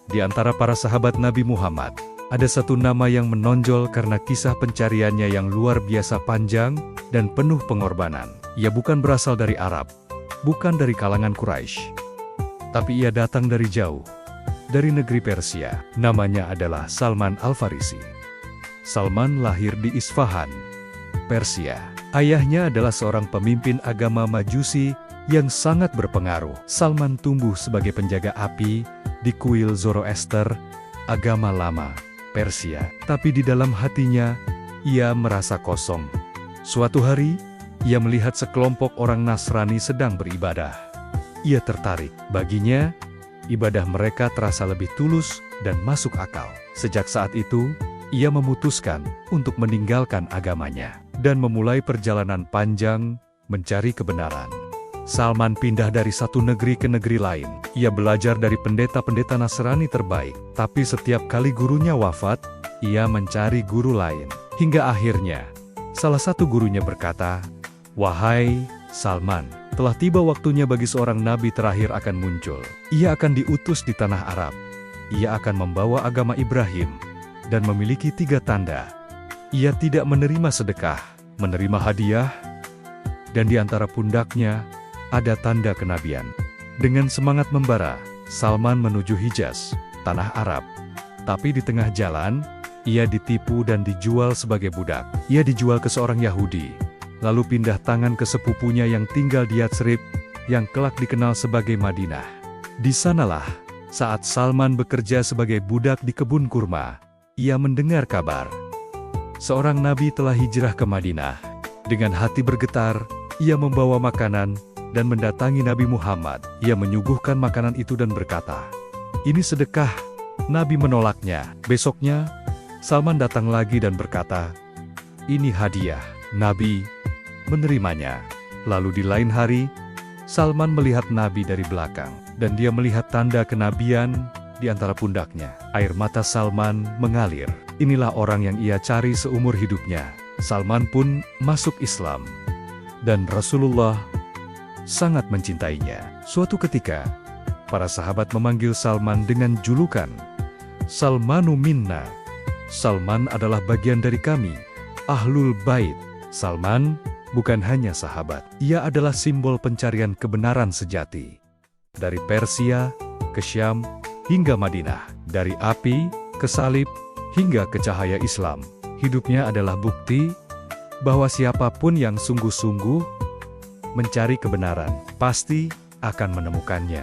Di antara para sahabat Nabi Muhammad, ada satu nama yang menonjol karena kisah pencariannya yang luar biasa panjang dan penuh pengorbanan. Ia bukan berasal dari Arab, bukan dari kalangan Quraisy, tapi ia datang dari jauh, dari negeri Persia. Namanya adalah Salman Al-Farisi. Salman lahir di Isfahan, Persia. Ayahnya adalah seorang pemimpin agama Majusi yang sangat berpengaruh. Salman tumbuh sebagai penjaga api di kuil Zoroaster, agama lama Persia. Tapi di dalam hatinya, ia merasa kosong. Suatu hari, ia melihat sekelompok orang Nasrani sedang beribadah. Ia tertarik. Baginya, ibadah mereka terasa lebih tulus dan masuk akal. Sejak saat itu, ia memutuskan untuk meninggalkan agamanya dan memulai perjalanan panjang mencari kebenaran. Salman pindah dari satu negeri ke negeri lain. Ia belajar dari pendeta-pendeta Nasrani terbaik, tapi setiap kali gurunya wafat, ia mencari guru lain. Hingga akhirnya, salah satu gurunya berkata, "Wahai Salman, telah tiba waktunya bagi seorang nabi terakhir akan muncul. Ia akan diutus di tanah Arab. Ia akan membawa agama Ibrahim dan memiliki 3 tanda. Ia tidak menerima sedekah, menerima hadiah, dan di antara pundaknya ada tanda kenabian." Dengan semangat membara, Salman menuju Hijaz, tanah Arab. Tapi di tengah jalan, ia ditipu dan dijual sebagai budak. Ia dijual ke seorang Yahudi, lalu pindah tangan ke sepupunya yang tinggal di Yatsrib, yang kelak dikenal sebagai Madinah. Di sanalah, saat Salman bekerja sebagai budak di kebun kurma, ia mendengar kabar seorang nabi telah hijrah ke Madinah. Dengan hati bergetar, ia membawa makanan dan mendatangi Nabi Muhammad. Ia menyuguhkan makanan itu dan berkata, "Ini sedekah." Nabi menolaknya. Besoknya, Salman datang lagi dan berkata, "Ini hadiah." Nabi menerimanya. Lalu di lain hari, Salman melihat Nabi dari belakang, dan dia melihat tanda kenabian di antara pundaknya. Air mata Salman mengalir. Inilah orang yang ia cari seumur hidupnya. Salman pun masuk Islam, dan Rasulullah sangat mencintainya. Suatu ketika, para sahabat memanggil Salman dengan julukan Salmanu minna. Salman adalah bagian dari kami, Ahlul Bait. Salman bukan hanya sahabat, ia adalah simbol pencarian kebenaran sejati. Dari Persia ke Syam hingga Madinah, dari api ke salib hingga ke cahaya Islam. Hidupnya adalah bukti bahwa siapapun yang sungguh-sungguh mencari kebenaran, pasti akan menemukannya.